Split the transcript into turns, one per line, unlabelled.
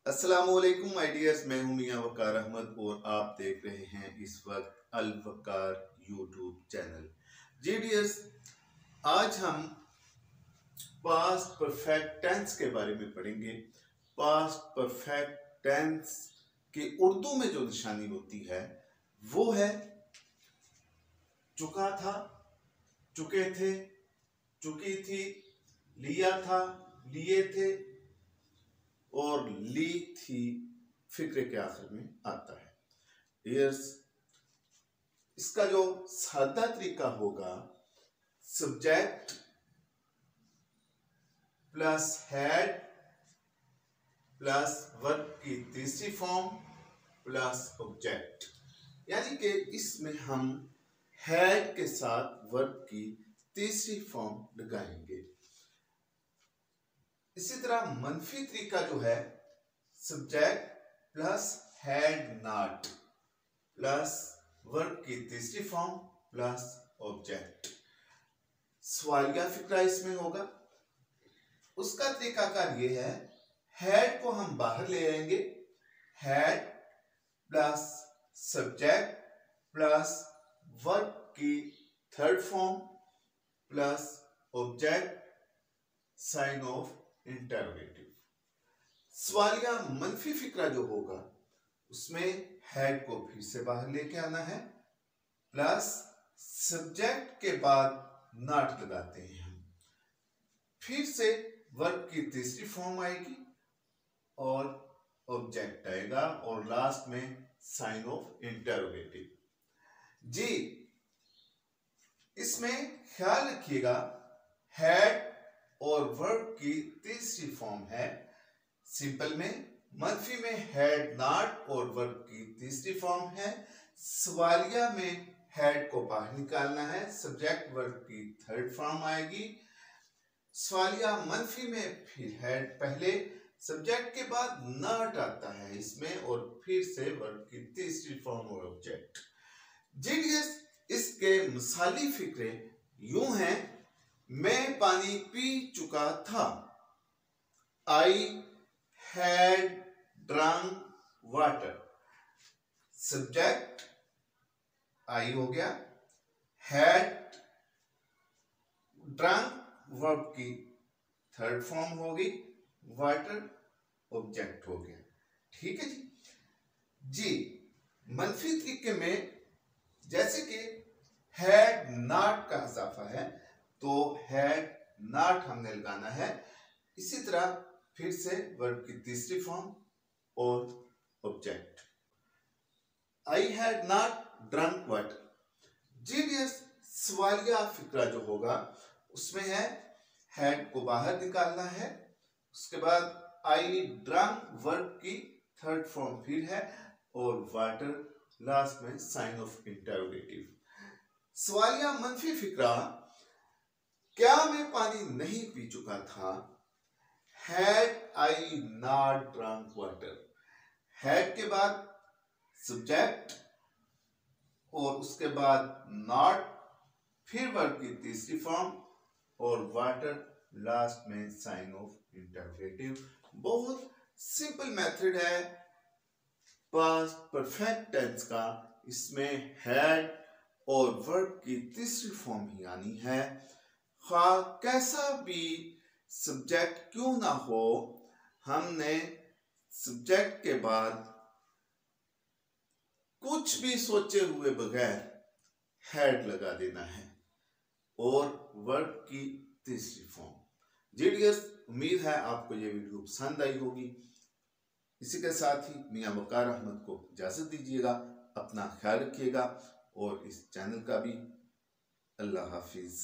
अस्सलाम वालेकुम आइडियर्स, मैं हूं मियां वकार अहमद और आप देख रहे हैं इस वक्त अल वकार यूट्यूब चैनल। जी डियर्स, आज हम पास्ट परफेक्ट टेंस के बारे में पढ़ेंगे। पास्ट परफेक्ट टेंस की उर्दू में जो निशानी होती है वो है चुका था, चुके थे, चुकी थी, लिया था, लिए थे और ली थी फिक्रे के आखिर में आता है। यस, इसका जो सादा तरीका होगा subject plus had plus verb की तीसरी फॉर्म प्लस ऑब्जेक्ट, यानी कि इसमें हम हैड के साथ वर्ब की तीसरी फॉर्म लगाएंगे। इसी तरह मनफी तरीका जो है subject plus had not plus verb की तीसरी फॉर्म प्लस ऑब्जेक्ट। सवालिया फिक्रा इसमें होगा। उसका तरीकाकार ये है, हैड को हम बाहर ले आएंगे, had plus subject plus verb की third form plus object sign of interrogative. सवालिया मनफी फिक्रा जो होगा उसमें हैड को फिर से बाहर लेके आना है, प्लस सब्जेक्ट के बाद नॉट लगाते हैं हम, फिर से वर्ब की तीसरी फॉर्म आएगी और ऑब्जेक्ट आएगा और लास्ट में साइन ऑफ इंटरोगेटिव। जी, इसमें ख्याल रखिएगा हैड और वर्ब की तीसरी फॉर्म है सिंपल में, मनफी में हैड नॉट और वर्ब की तीसरी फॉर्म है, सवालिया में हैड को बाहर निकालना है, सब्जेक्ट वर्ब की थर्ड फॉर्म आएगी। सवालिया मनफी में फिर हैड पहले, सब्जेक्ट के बाद नॉट आता है इसमें और फिर से वर्ब की तीसरी फॉर्म और ऑब्जेक्ट। जीडीएस इसके मिसाली फिक्रे यूं हैं, मैं पानी पी चुका था, I had drunk water. Subject I हो गया, हैड ड्रंक वर्ब की थर्ड फॉर्म होगी, वाटर ऑब्जेक्ट हो गया। ठीक है जी। मनफी तरीके में जैसे कि हैड नॉट का इजाफा है तो हैड नॉट हमने लगाना है, इसी तरह फिर से वर्ब की तीसरी फॉर्म और object. I had not drunk water. GDS सवालिया फिक्रा जो होगा उसमें है हैड को बाहर निकालना है, उसके बाद आई ड्रंक वर्ब की थर्ड फॉर्म फिर है और वाटर लास्ट में साइन ऑफ इंटरोगेटिव। सवालिया मनफी फिक्रा, क्या मैं पानी नहीं पी चुका था, had I not drunk water. Had के बाद सब्जेक्ट और उसके बाद नॉट, फिर वर्ब की तीसरी फॉर्म और वाटर लास्ट में साइन ऑफ इंटरोगेटिव। बहुत सिंपल मेथड है पास्ट परफेक्ट टेंस का। इसमें हैड और वर्ब की तीसरी फॉर्म ही आनी है, खा कैसा भी सब्जेक्ट क्यों ना हो, हमने सब्जेक्ट के बाद कुछ भी सोचे हुए बगैर हैड लगा देना है और वर्ब की तीसरी फॉर्म। जीडीएस, उम्मीद है आपको ये वीडियो पसंद आई होगी। इसी के साथ ही मियां वकार अहमद को इजाजत दीजिएगा। अपना ख्याल रखिएगा और इस चैनल का भी। अल्लाह हाफिज।